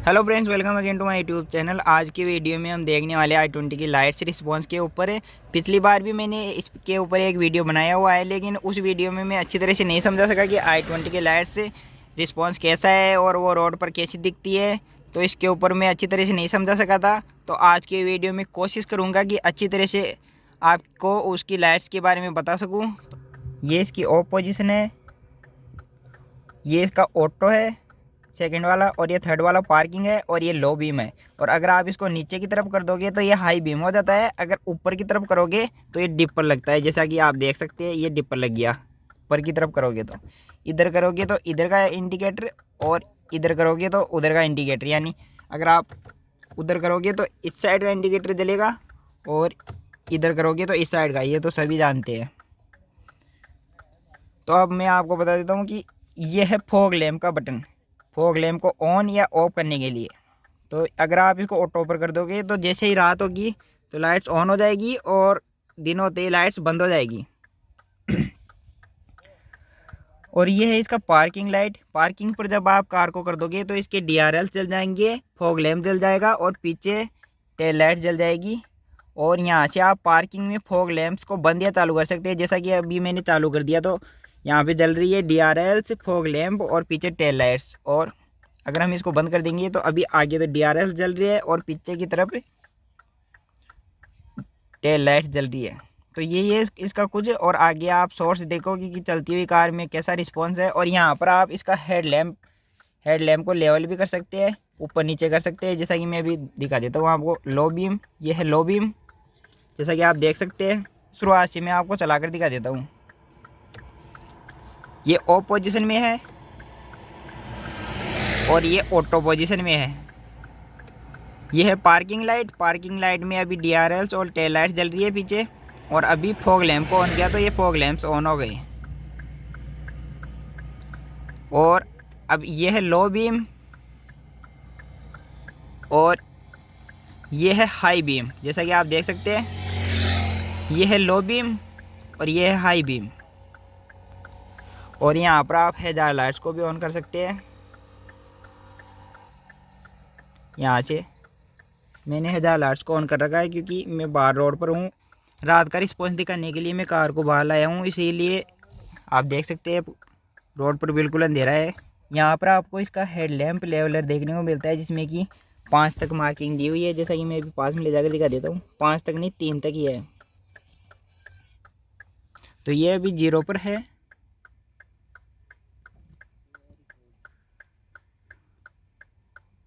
Hello friends, welcome again to my YouTube channel. आज की video में हम देखने वाले i20 की लाइट्स रिस्पॉन्स के ऊपर है। पिछली बार भी मैंने इसके ऊपर एक वीडियो बनाया हुआ है, लेकिन उस वीडियो में मैं अच्छी तरह से नहीं समझा सका कि i20 के लाइट्स से रिस्पॉन्स कैसा है और वो रोड पर कैसी दिखती है। तो इसके ऊपर मैं अच्छी तरह से नहीं समझा सका था। तो आज की वीडियो में कोशिश करूँगा कि अच्छी तरह से आपको उसकी लाइट्स के बारे में बता सकूँ। ये इसकी ऑफ पोजिशन है, ये इसका ऑटो है सेकंड वाला, और ये थर्ड वाला पार्किंग है, और ये लो बीम है। और अगर आप इसको नीचे की तरफ कर दोगे तो ये हाई बीम हो जाता है। अगर ऊपर की तरफ करोगे तो ये डिपर लगता है, जैसा कि आप देख सकते हैं ये डिपर लग गया। ऊपर की तरफ करोगे तो इधर करोगे तो इधर का इंडिकेटर, और इधर करोगे तो उधर का इंडिकेटर। यानी अगर आप उधर करोगे तो इस साइड का इंडिकेटर जलेगा, और इधर करोगे तो इस साइड का। ये तो सभी जानते हैं। तो अब मैं आपको बता देता हूँ कि ये है फॉग लैम्प का बटन, फॉग लैम्प को ऑन या ऑफ करने के लिए। तो अगर आप इसको ऑटो पर कर दोगे तो जैसे ही रात होगी तो लाइट्स ऑन हो जाएगी, और दिन होते ही लाइट्स बंद हो जाएगी। और ये है इसका पार्किंग लाइट। पार्किंग पर जब आप कार को कर दोगे तो इसके DRLs जल जाएंगे, फॉग लैम्प जल जाएगा, और पीछे टेल लाइट जल जाएगी। और यहाँ से आप पार्किंग में फॉग लैम्प्स को बंद या चालू कर सकते हैं। जैसा कि अभी मैंने चालू कर दिया तो यहाँ पे जल रही है DRLs, फॉग लैम्प और पीछे टेल लाइट्स। और अगर हम इसको बंद कर देंगे तो अभी आगे तो DRLs जल रही है और पीछे की तरफ टेल लाइट्स जल रही है। तो ये इसका कुछ। और आगे आप सोर्स देखोगे कि चलती हुई कार में कैसा रिस्पॉन्स है। और यहाँ पर आप इसका हेडलैम्प को लेवल भी कर सकते हैं, ऊपर नीचे कर सकते हैं। जैसा कि मैं अभी दिखा देता हूँ आपको। लो बीम, ये है लो बीम, जैसा कि आप देख सकते हैं। शुरुआत से मैं आपको चला कर दिखा देता हूँ। ये ऑफ पोजीशन में है और ये ऑटो पोजीशन में है। ये है पार्किंग लाइट। पार्किंग लाइट में अभी DRLs और टेल लाइट जल रही है पीछे। और अभी फॉग लैम्प को ऑन किया तो ये फॉग लैम्प्स ऑन हो गए। और अब ये है लो बीम, और ये है हाई बीम। जैसा कि आप देख सकते हैं, ये है लो बीम और ये है हाई बीम। और यहाँ पर आप हेडलाइट्स लाइट्स को भी ऑन कर सकते हैं। यहाँ से मैंने हेडलाइट्स लाइट्स को ऑन कर रखा है क्योंकि मैं बाहर रोड पर हूँ। रात का रिस्पॉन्स दिखाने के लिए मैं कार को बाहर लाया हूँ, इसीलिए आप देख सकते हैं रोड पर बिल्कुल अंधेरा है। यहाँ पर आपको इसका हेडलैम्प लेवलर देखने को मिलता है, जिसमें कि 5 तक मार्किंग दी हुई है। जैसा कि मैं अभी पास में ले जाकर दिखा देता हूँ। 5 तक नहीं, 3 तक ही है। तो ये अभी 0 पर है।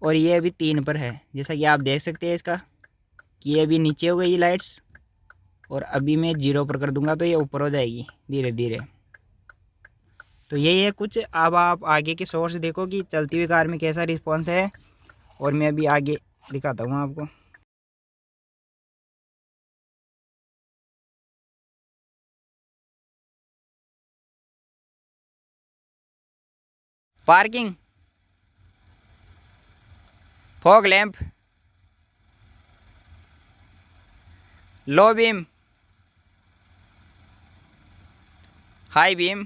और ये अभी 3 पर है। जैसा कि आप देख सकते हैं इसका कि ये अभी नीचे हो गई लाइट्स, और अभी मैं 0 पर कर दूंगा तो ये ऊपर हो जाएगी धीरे धीरे। तो यही है कुछ। अब आप आगे के सोर्स देखो कि चलती हुई कार में कैसा रिस्पॉन्स है, और मैं अभी आगे दिखाता हूँ आपको। Parking, fog lamp, low beam, high beam,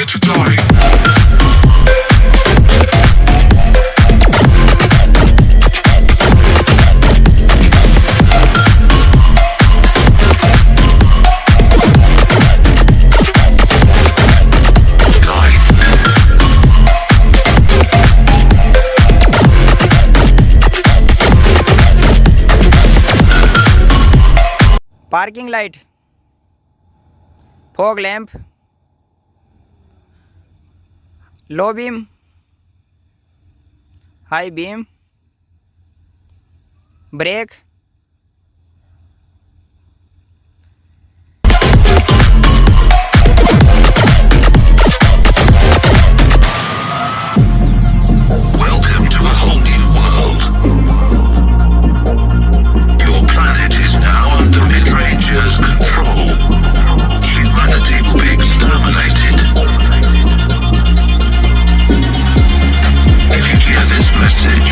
to die. Parking light, fog lamp, low beam, high beam, brake, Welcome to a whole new world. Your planet is now under mid-rangers' control. Humanity will be exterminated. If you hear this message,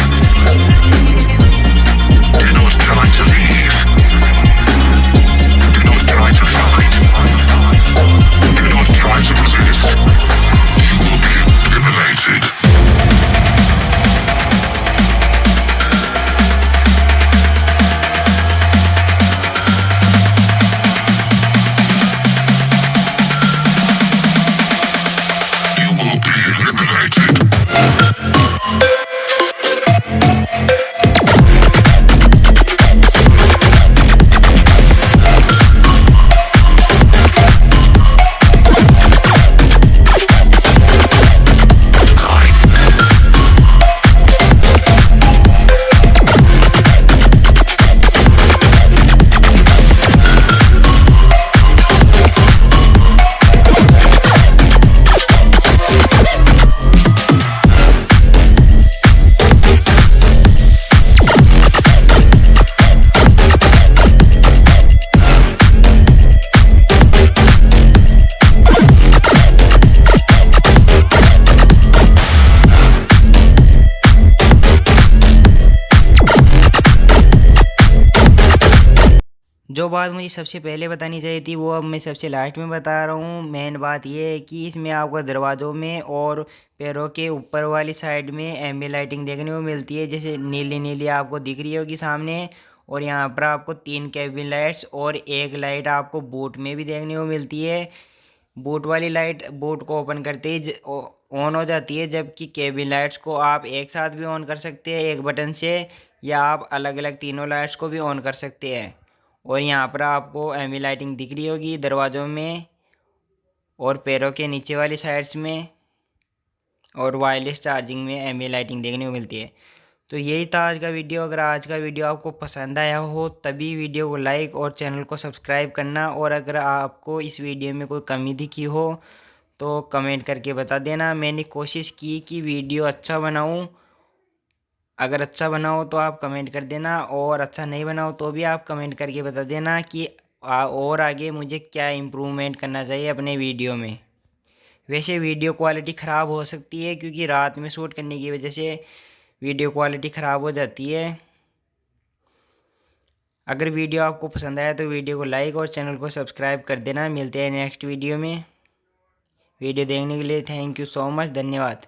do not try to leave. Do not try to fight. Do not try to resist. You will be eliminated. You will be eliminated. जो बात मुझे सबसे पहले बतानी चाहिए थी वो अब मैं सबसे लास्ट में बता रहा हूँ। मेन बात ये है कि इसमें आपको दरवाज़ों में और पैरों के ऊपर वाली साइड में एम्बिएंट लाइटिंग देखने को मिलती है, जैसे नीली नीली आपको दिख रही होगी सामने। और यहाँ पर आपको 3 कैबिन लाइट्स और एक लाइट आपको बूट में भी देखने को मिलती है। बूट वाली लाइट बूट को ओपन करते ही ऑन हो जाती है, जबकि केबिन लाइट्स को आप एक साथ भी ऑन कर सकते हैं एक बटन से, या आप अलग अलग तीनों लाइट्स को भी ऑन कर सकते हैं। और यहाँ पर आपको एम्बिएंट लाइटिंग दिख रही होगी दरवाज़ों में और पैरों के नीचे वाली साइड्स में, और वायरलेस चार्जिंग में एम्बिएंट लाइटिंग देखने को मिलती है। तो यही था आज का वीडियो। अगर आज का वीडियो आपको पसंद आया हो तभी वीडियो को लाइक और चैनल को सब्सक्राइब करना, और अगर आपको इस वीडियो में कोई कमी दिखी हो तो कमेंट करके बता देना। मैंने कोशिश की कि वीडियो अच्छा बनाऊं। अगर अच्छा बनाओ तो आप कमेंट कर देना, और अच्छा नहीं बनाओ तो भी आप कमेंट करके बता देना कि और आगे मुझे क्या इम्प्रूवमेंट करना चाहिए अपने वीडियो में। वैसे वीडियो क्वालिटी ख़राब हो सकती है क्योंकि रात में शूट करने की वजह से वीडियो क्वालिटी ख़राब हो जाती है। अगर वीडियो आपको पसंद आया तो वीडियो को लाइक और चैनल को सब्सक्राइब कर देना। मिलते हैं नेक्स्ट वीडियो में। वीडियो देखने के लिए थैंक यू सो मच, धन्यवाद।